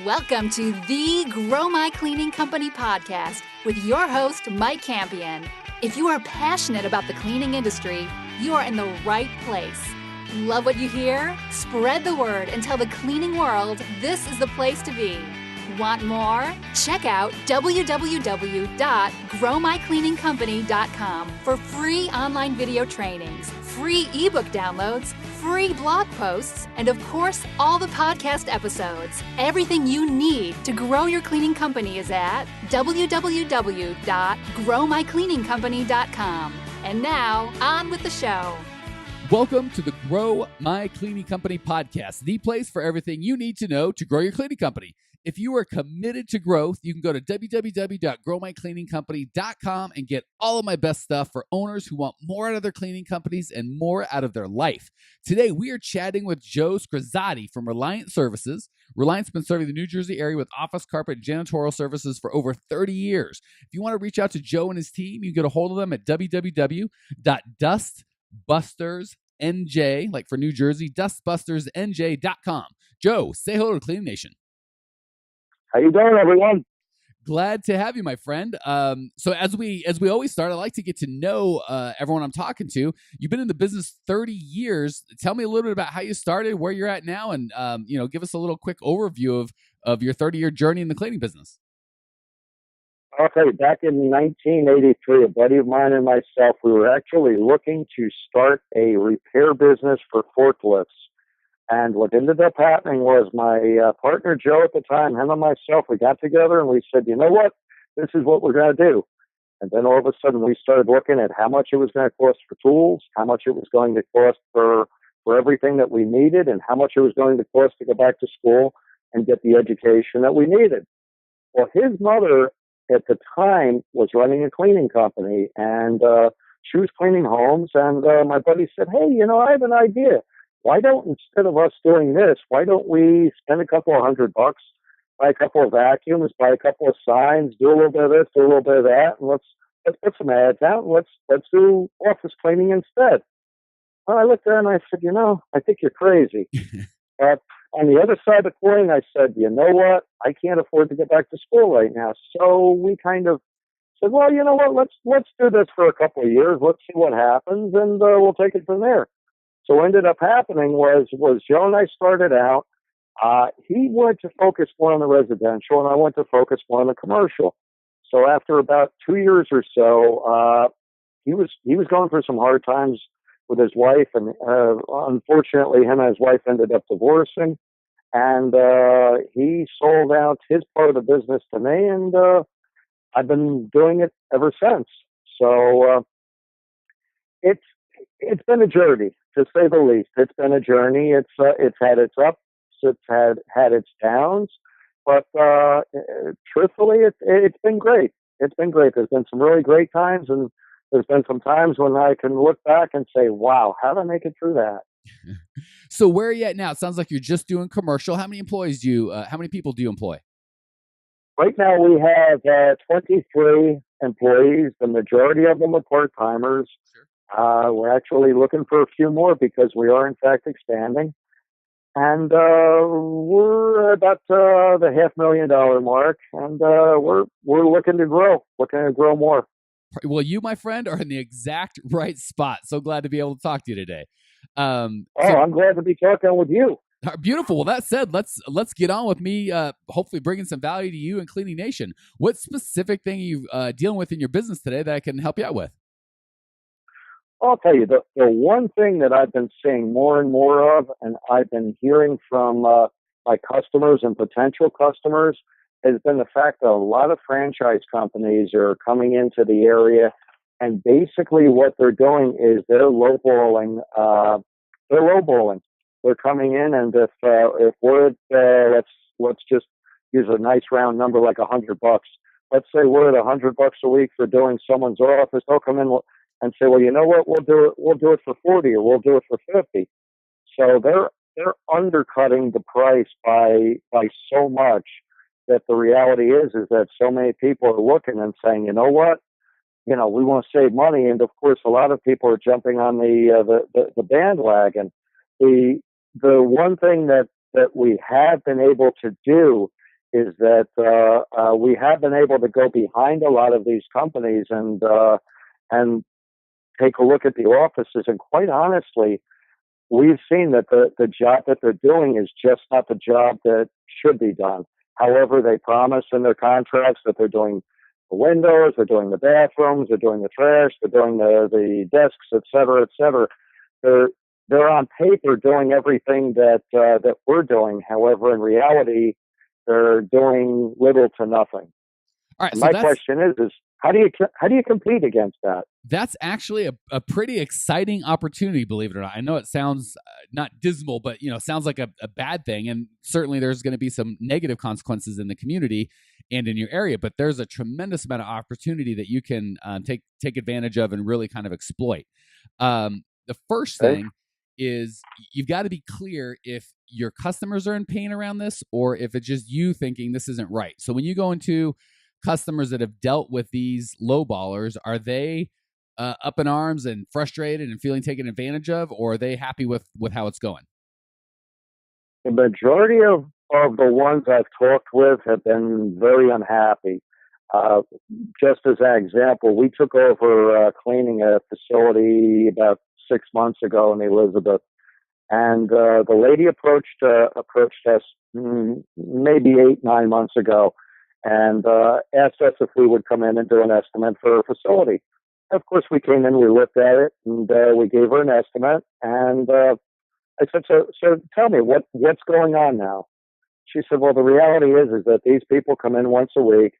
Welcome to the Grow My Cleaning Company podcast with your host, Mike Campion. If you are passionate about the cleaning industry, you are in the right place. Love what you hear? Spread the word and tell the cleaning world this is the place to be. Want more? Check out www.growmycleaningcompany.com for free online video trainings, free ebook downloads, free blog posts, and of course, all the podcast episodes. Everything you need to grow your cleaning company is at www.growmycleaningcompany.com. And now, on with the show. Welcome to the Grow My Cleaning Company podcast, the place for everything you need to know to grow your cleaning company. If you are committed to growth, you can go to www.growmycleaningcompany.com and get all of my best stuff for owners who want more out of their cleaning companies and more out of their life. Today, we are chatting with Joe Scrozati from Reliant Services. Reliant's been serving the New Jersey area with office, carpet, and janitorial services for over 30 years. If you want to reach out to Joe and his team, you can get a hold of them at www.dustbustersnj, like for New Jersey, dustbustersnj.com. Joe, say hello to Cleaning Nation. How you doing, everyone? Glad to have you, my friend. So as we always start, I like to get to know everyone I'm talking to. You've been in the business 30 years. Tell me a little bit about how you started, where you're at now, and give us a little quick overview of your 30-year journey in the cleaning business. Okay, back in 1983, a buddy of mine and myself, we were actually looking to start a repair business for forklifts. And what ended up happening was my partner, Joe, at the time, him and myself, we got together and we said, you know what, this is what we're going to do. And then all of a sudden we started looking at how much it was going to cost for tools, how much it was going to cost for everything that we needed, and how much it was going to cost to go back to school and get the education that we needed. Well, his mother at the time was running a cleaning company, and she was cleaning homes. And my buddy said, hey, I have an idea. Why don't, instead of us doing this, why don't we spend a couple of $100, buy a couple of vacuums, buy a couple of signs, do a little bit of this, do a little bit of that, and let's put some ads out, and let's do office cleaning instead. Well, I looked at her and I said, I think you're crazy. But on the other side of the coin, I said, you know what? I can't afford to get back to school right now. So we kind of said, well, you know what? Let's do this for a couple of years. Let's see what happens, and we'll take it from there. So what ended up happening was Joe and I started out. He wanted to focus more on the residential, and I wanted to focus more on the commercial. So after about 2 years or so, he was going through some hard times with his wife, and unfortunately, him and his wife ended up divorcing. And he sold out his part of the business to me, and I've been doing it ever since. So it's been a journey, to say the least. It's been a journey. It's had its ups, it's had its downs, but truthfully, it's been great. It's been great. There's been some really great times, and there's been some times when I can look back and say, wow, how did I make it through that? So where are you at now? It sounds like you're just doing commercial. How many employees how many people do you employ? Right now we have 23 employees. The majority of them are part-timers. Sure. We're actually looking for a few more because we are, in fact, expanding. And we're about the $500,000 mark, and we're looking to grow more. Well, you, my friend, are in the exact right spot. So glad to be able to talk to you today. I'm glad to be talking with you. Beautiful. Well, that said, let's get on with me, hopefully bringing some value to you and Cleaning Nation. What specific thing are you dealing with in your business today that I can help you out with? I'll tell you, the one thing that I've been seeing more and more of, and I've been hearing from my customers and potential customers, has been the fact that a lot of franchise companies are coming into the area, and basically what they're doing is they're lowballing. They're coming in, and if we're at, let's just use a nice round number like $100. Let's say we're at $100 a week for doing someone's office. They'll come in and say, well, you know what? We'll do it for 40, or we'll do it for 50. So they're undercutting the price by so much that the reality is that so many people are looking and saying, you know what? We want to save money. And of course, a lot of people are jumping on the bandwagon. The one thing that we have been able to do is that we have been able to go behind a lot of these companies and take a look at the offices. And quite honestly, we've seen that the job that they're doing is just not the job that should be done. However, they promise in their contracts that they're doing the windows, they're doing the bathrooms, they're doing the trash, they're doing the desks, et cetera, et cetera. They're on paper doing everything that we're doing. However, in reality, they're doing little to nothing. All right. My question is how do you compete against that? That's actually a pretty exciting opportunity, believe it or not. I know it sounds not dismal, but sounds like a bad thing, and certainly there's going to be some negative consequences in the community and in your area. But there's a tremendous amount of opportunity that you can take advantage of and really kind of exploit. The first thing is you've got to be clear if your customers are in pain around this or if it's just you thinking this isn't right. So when you go into customers that have dealt with these lowballers, are they up in arms and frustrated and feeling taken advantage of, or are they happy with how it's going? The majority of the ones I've talked with have been very unhappy. Just as an example, we took over cleaning a facility about 6 months ago in Elizabeth, and the lady approached us maybe 8-9 months ago, and asked us if we would come in and do an estimate for her facility. Of course, we came in, we looked at it, and we gave her an estimate. And I said, so tell me, what's going on now? She said, well, the reality is that these people come in once a week.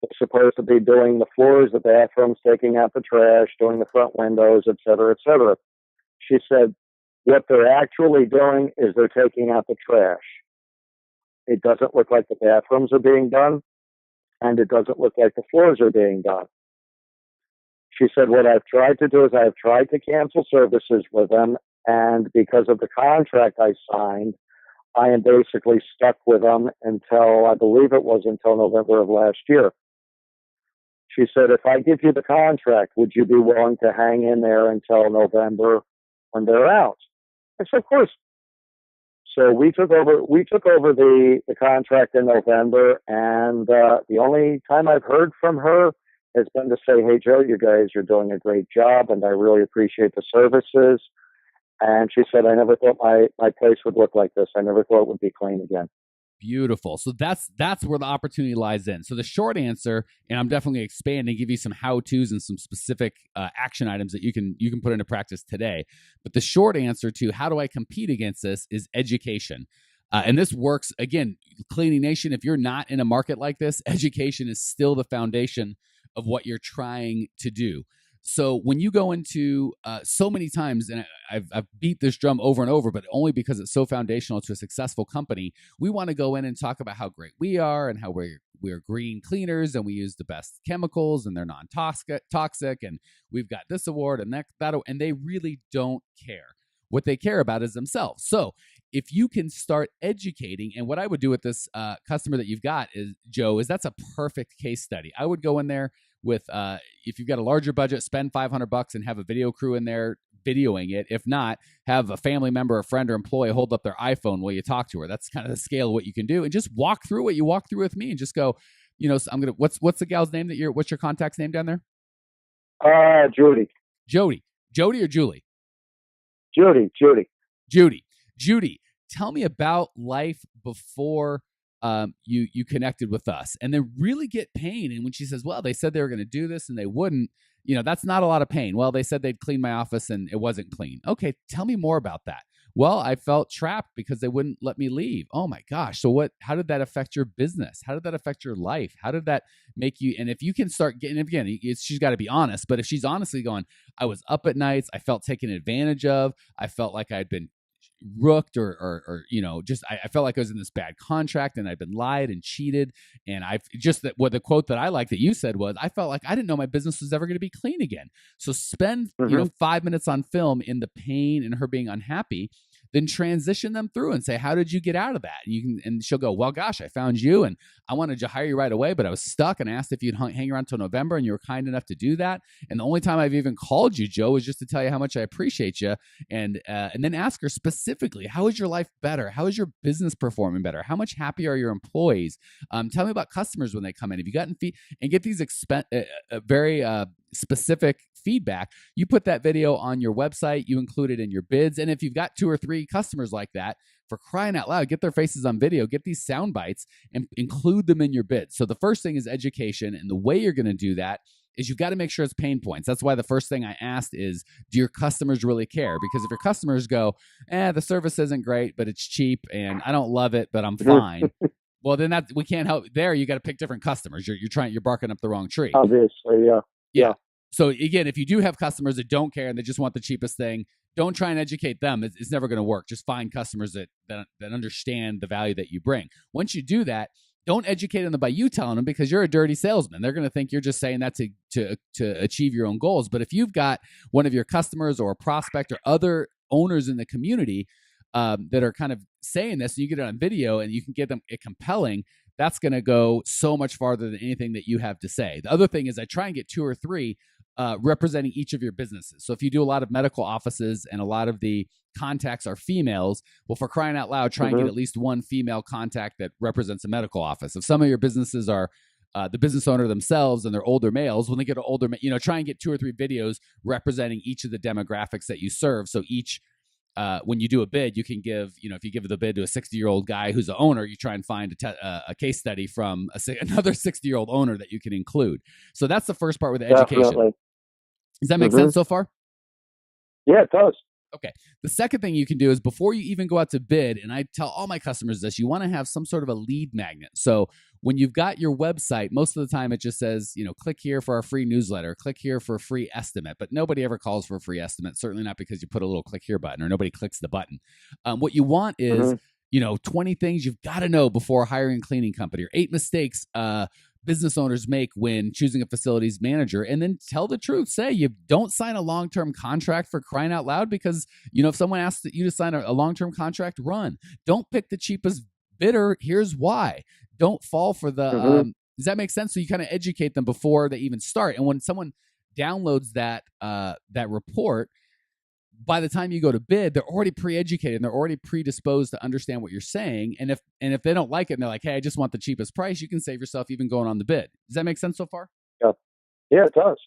They're supposed to be doing the floors, the bathrooms, taking out the trash, doing the front windows, et cetera, et cetera. She said, what they're actually doing is they're taking out the trash. It doesn't look like the bathrooms are being done, and it doesn't look like the floors are being done. She said, what I've tried to do is I've tried to cancel services with them, and because of the contract I signed, I am basically stuck with them until, I believe it was until November of last year. She said, if I give you the contract, would you be willing to hang in there until November when they're out? I said, of course. So we took over the contract in November, and the only time I've heard from her has been to say, hey, Joe, you guys are doing a great job, and I really appreciate the services. And she said, I never thought my place would look like this. I never thought it would be clean again. Beautiful. So that's where the opportunity lies in. So the short answer, and I'm definitely expanding, give you some how-tos and some specific action items that you can put into practice today. But the short answer to how do I compete against this is education. And this works, again, Cleaning Nation, if you're not in a market like this, education is still the foundation of what you're trying to do. So when you go into so many times, and I've beat this drum over and over, but only because it's so foundational to a successful company, we want to go in and talk about how great we are and how we're green cleaners and we use the best chemicals and they're non-toxic and we've got this award and that, and they really don't care. What they care about is themselves. So if you can start educating, and what I would do with this customer that you've got is, Joe, is that's a perfect case study. I would go in there with, if you've got a larger budget, spend $500 and have a video crew in there videoing it. If not, have a family member, a friend, or employee hold up their iPhone while you talk to her. That's kind of the scale of what you can do, and just walk through what you walk through with me, and just go, what's the gal's name what's your contact's name down there? Judy. Jody or Julie? Judy. Tell me about life before you connected with us, and then really get pain. And when she says, well, they said they were going to do this and they wouldn't, that's not a lot of pain. Well, they said they'd clean my office and it wasn't clean. Okay, tell me more about that. Well, I felt trapped because they wouldn't let me leave. Oh my gosh. So how did that affect your business? How did that affect your life? How did that make you? And if you can start getting, again, she's got to be honest, but if she's honestly going, I was up at nights, I felt taken advantage of, I felt like I'd been rooked or I felt like I was in this bad contract and I'd been lied and cheated. And the quote that I like that you said was, I felt like I didn't know my business was ever going to be clean again. So spend 5 minutes on film in the pain and her being unhappy. then transition them through and say, how did you get out of that? And she'll go, well, gosh, I found you and I wanted to hire you right away, but I was stuck and asked if you'd hang around till November, and you were kind enough to do that. And the only time I've even called you, Joe, was just to tell you how much I appreciate you. And then ask her specifically, how is your life better? How is your business performing better? How much happier are your employees? Tell me about customers when they come in. Have you gotten and get these very specific feedback. You put that video on your website, you include it in your bids. And if you've got 2 or 3 customers like that, for crying out loud, get their faces on video, get these sound bites and include them in your bids. So the first thing is education. And the way you're going to do that is you've got to make sure it's pain points. That's why the first thing I asked is, do your customers really care? Because if your customers go, the service isn't great, but it's cheap and I don't love it, but I'm fine. Well, then we can't help there. You got to pick different customers. You're barking up the wrong tree. Obviously. Yeah. So again, if you do have customers that don't care and they just want the cheapest thing, don't try and educate them. It's never going to work. Just find customers that understand the value that you bring. Once you do that, don't educate them by you telling them, because you're a dirty salesman. They're going to think you're just saying that to achieve your own goals. But if you've got one of your customers or a prospect or other owners in the community that are kind of saying this, and you get it on video and you can get them it compelling, that's going to go so much farther than anything that you have to say. The other thing is I try and get 2 or 3 representing each of your businesses. So if you do a lot of medical offices and a lot of the contacts are females, well, for crying out loud, try and get at least 1 female contact that represents a medical office. If some of your businesses are the business owner themselves and they're older males, when they get an older, try and get 2 or 3 videos representing each of the demographics that you serve. So each when you do a bid, you can give, if you give the bid to a 60-year-old guy who's the owner, you try and find a case study from another 60-year-old owner that you can include. So that's the first part with the education. Definitely. Does that make sense so far? Yeah, it does. Okay. The second thing you can do is before you even go out to bid, and I tell all my customers this, you want to have some sort of a lead magnet. So when you've got your website, most of the time it just says, click here for our free newsletter, click here for a free estimate, but nobody ever calls for a free estimate. Certainly not because you put a little click here button or nobody clicks the button. What you want is, 20 things you've got to know before hiring a cleaning company, or 8 mistakes business owners make when choosing a facilities manager. And then tell the truth. Say you don't sign a long-term contract, for crying out loud, because, if someone asks you to sign a long-term contract, run. Don't pick the cheapest bidder. Here's why. Don't fall for the, does that make sense? So you kind of educate them before they even start. And when someone downloads that report, by the time you go to bid, they're already pre-educated and they're already predisposed to understand what you're saying. And if they don't like it and they're like, hey, I just want the cheapest price, you can save yourself even going on the bid. Does that make sense so far? Yeah, it does.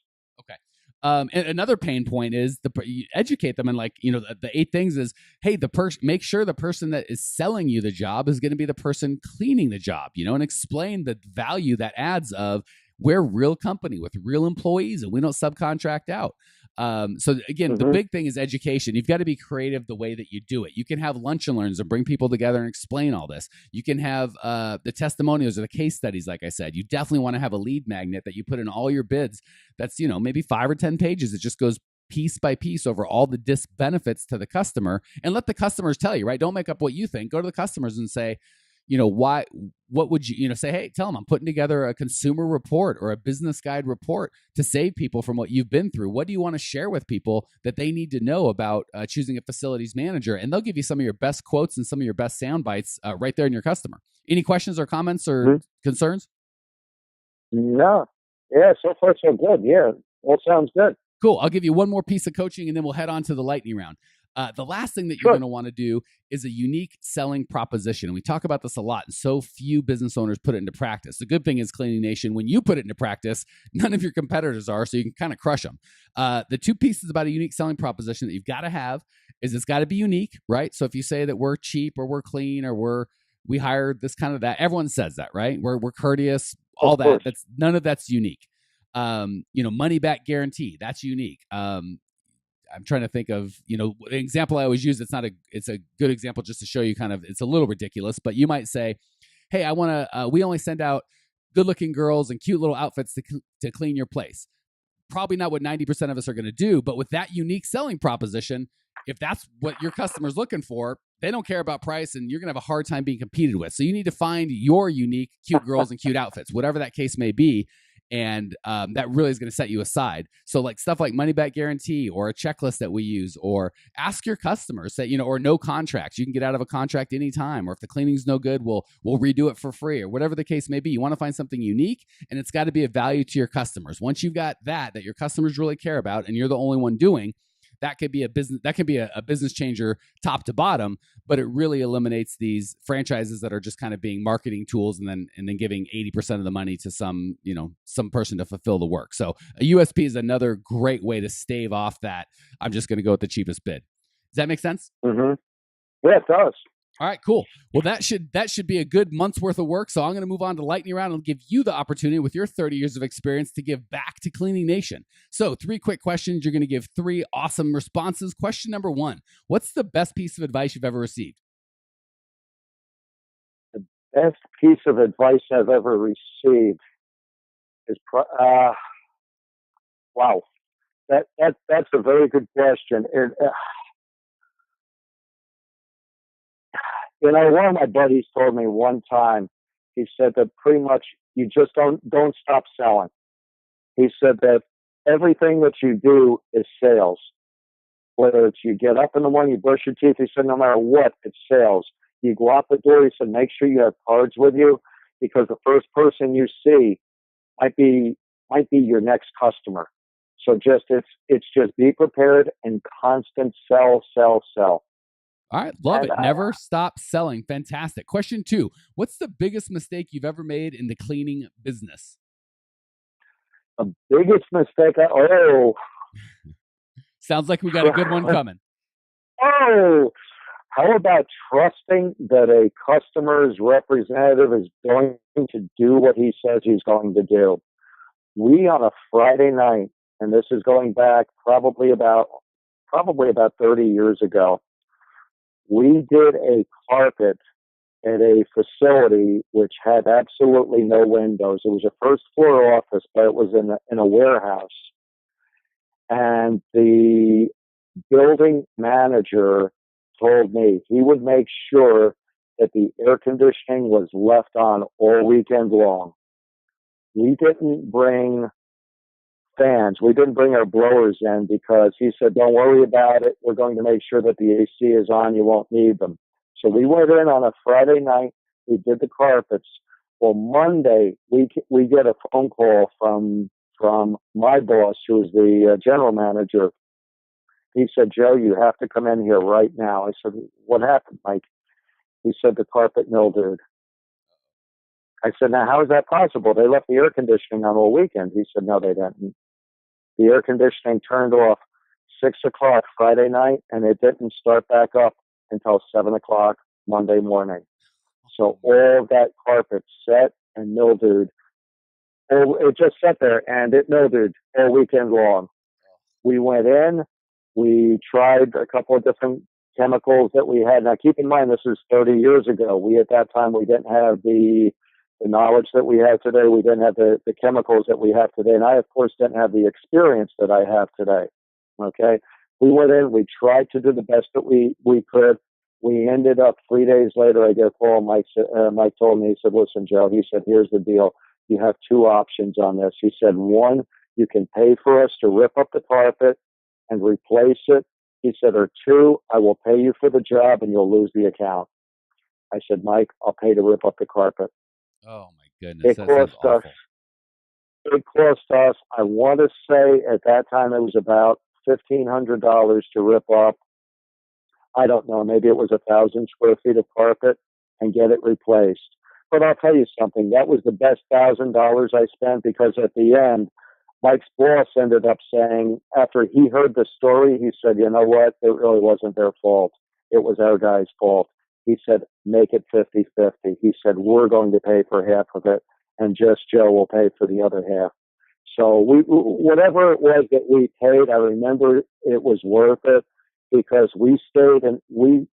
Okay. And another pain point is you educate them, and the 8 things is, hey, make sure the person that is selling you the job is going to be the person cleaning the job, and explain the value that adds of, we're a real company with real employees and we don't subcontract out. So again, the big thing is education. You've got to be creative the way that you do it. You can have lunch and learns and bring people together and explain all this. You can have the testimonials or the case studies. Like I said, you definitely want to have a lead magnet that you put in all your bids. That's, maybe 5 or 10 pages. It just goes piece by piece over all the benefits to the customer, and let the customers tell you, right? Don't make up what you think. Go to the customers and say, what would you, say, hey, tell them I'm putting together a consumer report or a business guide report to save people from what you've been through. What do you want to share with people that they need to know about choosing a facilities manager? And they'll give you some of your best quotes and some of your best sound bites right there in your customer. Any questions or comments or concerns? No. Yeah, so far so good. Yeah, all sounds good. Cool. I'll give you one more piece of coaching and then we'll head on to the lightning round. The last thing that you're going to want to do is a unique selling proposition. And we talk about this a lot, and so few business owners put it into practice. The good thing is, Cleaning Nation, when you put it into practice, none of your competitors are, so you can kind of crush them. The 2 pieces about a unique selling proposition that you've got to have is it's got to be unique, right? So if you say that we're cheap or we're clean or we hired this kind of that, everyone says that, right? We're courteous, all that. That's none of that's unique. Money back guarantee, that's unique. I'm trying to think of, the example I always use. It's a good example just to show you it's a little ridiculous, but you might say, hey, we only send out good looking girls and cute little outfits to clean your place. Probably not what 90% of us are going to do, but with that unique selling proposition, if that's what your customer's looking for, they don't care about price and you're going to have a hard time being competed with. So you need to find your unique cute girls and cute outfits, whatever that case may be. And that really is going to set you aside. So like stuff like money back guarantee or a checklist that we use, or ask your customers that, or no contracts. You can get out of a contract anytime, or if the cleaning's no good, we'll redo it for free, or whatever the case may be. You want to find something unique, and it's got to be of value to your customers. Once you've got that your customers really care about, and you're the only one doing, that could be a business changer top to bottom, but it really eliminates these franchises that are just kind of being marketing tools and then giving 80% of the money to some person to fulfill the work. So a USP is another great way to stave off that. I'm just going to go with the cheapest bid. Does that make sense? Mm-hmm. Yeah, it does. All right, cool. Well, that should be a good month's worth of work. So I'm going to move on to lightning round and give you the opportunity with your 30 years of experience to give back to Cleaning Nation. So 3 quick questions. You're going to give 3 awesome responses. Question number 1, what's the best piece of advice you've ever received? The best piece of advice I've ever received is, wow, that's a very good question. One of my buddies told me one time, he said that pretty much you just don't stop selling. He said that everything that you do is sales. Whether it's you get up in the morning, you brush your teeth, he said no matter what, it's sales. You go out the door, he said make sure you have cards with you, because the first person you see might be your next customer. So it's just be prepared and constant sell. All right. Love it. Never stop selling. Fantastic. Question 2. What's the biggest mistake you've ever made in the cleaning business? The biggest mistake? Sounds like we got a good one coming. How about trusting that a customer's representative is going to do what he says he's going to do? We, on a Friday night, and this is going back probably about 30 years ago, we did a carpet at a facility which had absolutely no windows. It was a first floor office, but it was in a warehouse. And the building manager told me he would make sure that the air conditioning was left on all weekend long. We didn't bring fans. We didn't bring our blowers in because he said, don't worry about it. We're going to make sure that the AC is on. You won't need them. So we went in on a Friday night. We did the carpets. Well, Monday, we get a phone call from my boss, who's the general manager. He said, Joe, you have to come in here right now. I said, what happened, Mike? He said, the carpet mildewed. I said, now, how is that possible? They left the air conditioning on all weekend. He said, no, they didn't. The air conditioning turned off 6 o'clock Friday night, and it didn't start back up until 7 o'clock Monday morning. So all that carpet set and mildewed. It just sat there, and it mildewed all weekend long. We went in. We tried a couple of different chemicals that we had. Now, keep in mind, this is 30 years ago. At that time, we didn't have the knowledge that we have today. We didn't have the chemicals that we have today. And I, of course, didn't have the experience that I have today. Okay. We went in, we tried to do the best that we could. We ended up 3 days later, I get a call. Mike told me, he said, listen, Joe, he said, here's the deal. You have 2 options on this. He said, 1, you can pay for us to rip up the carpet and replace it. He said, or 2, I will pay you for the job and you'll lose the account. I said, Mike, I'll pay to rip up the carpet. Oh my goodness. It cost us, I want to say at that time it was about $1,500 to rip up. I don't know, maybe it was 1,000 square feet of carpet and get it replaced. But I'll tell you something, that was the best $1,000 I spent, because at the end, Mike's boss ended up saying, after he heard the story, he said, you know what, it really wasn't their fault. It was our guy's fault. He said, make it 50-50. He said, we're going to pay for half of it, and just Joe will pay for the other half. So whatever it was that we paid, I remember it was worth it, because we stayed. We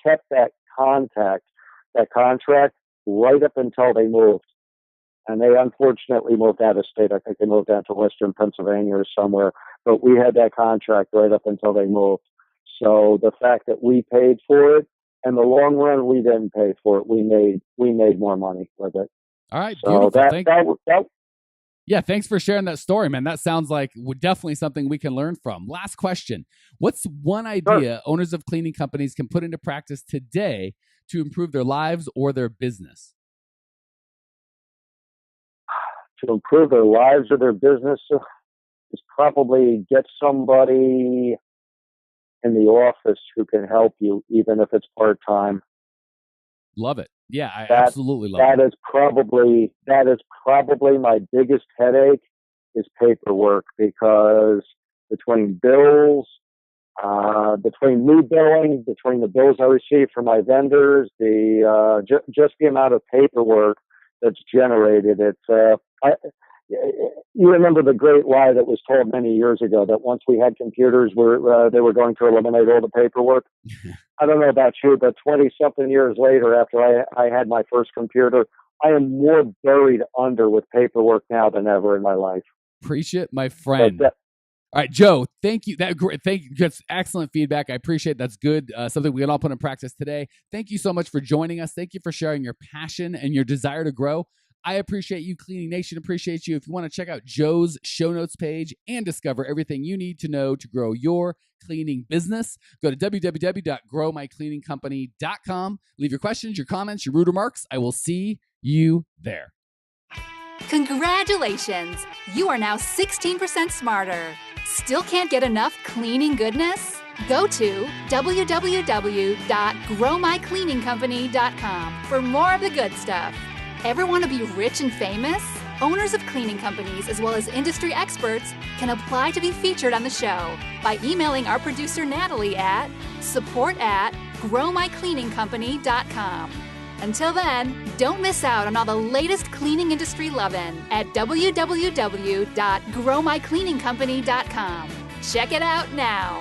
kept that contract right up until they moved. And they unfortunately moved out of state. I think they moved out to Western Pennsylvania or somewhere. But we had that contract right up until they moved. So the fact that we paid for it, in the long run, we didn't pay for it. We made more money with it. All right, so beautiful. Yeah, thanks for sharing that story, man. That sounds like definitely something we can learn from. Last question. What's one idea owners of cleaning companies can put into practice today to improve their lives or their business? To improve their lives or their business is probably get somebody in the office who can help you, even if it's part-time. Love it. Yeah, I absolutely love it. That is probably my biggest headache is paperwork, because between bills, between new billing, between the bills I receive from my vendors, just the amount of paperwork that's generated. You remember the great lie that was told many years ago that once we had computers, they were going to eliminate all the paperwork. I don't know about you, but 20-something years later, after I had my first computer, I am more buried under with paperwork now than ever in my life. Appreciate my friend. All right, Joe, thank you. Thank you. That's excellent feedback. I appreciate that's good. Something we can all put in practice today. Thank you so much for joining us. Thank you for sharing your passion and your desire to grow. I appreciate you. Cleaning Nation appreciates you. If you want to check out Joe's show notes page and discover everything you need to know to grow your cleaning business, go to www.growmycleaningcompany.com. Leave your questions, your comments, your rude remarks. I will see you there. Congratulations! You are now 16% smarter. Still can't get enough cleaning goodness? Go to www.growmycleaningcompany.com for more of the good stuff. Ever want to be rich and famous? Owners of cleaning companies, as well as industry experts, can apply to be featured on the show by emailing our producer Natalie at support@growmycleaningcompany.com. Until then, don't miss out on all the latest cleaning industry lovin' at www.growmycleaningcompany.com. Check it out now.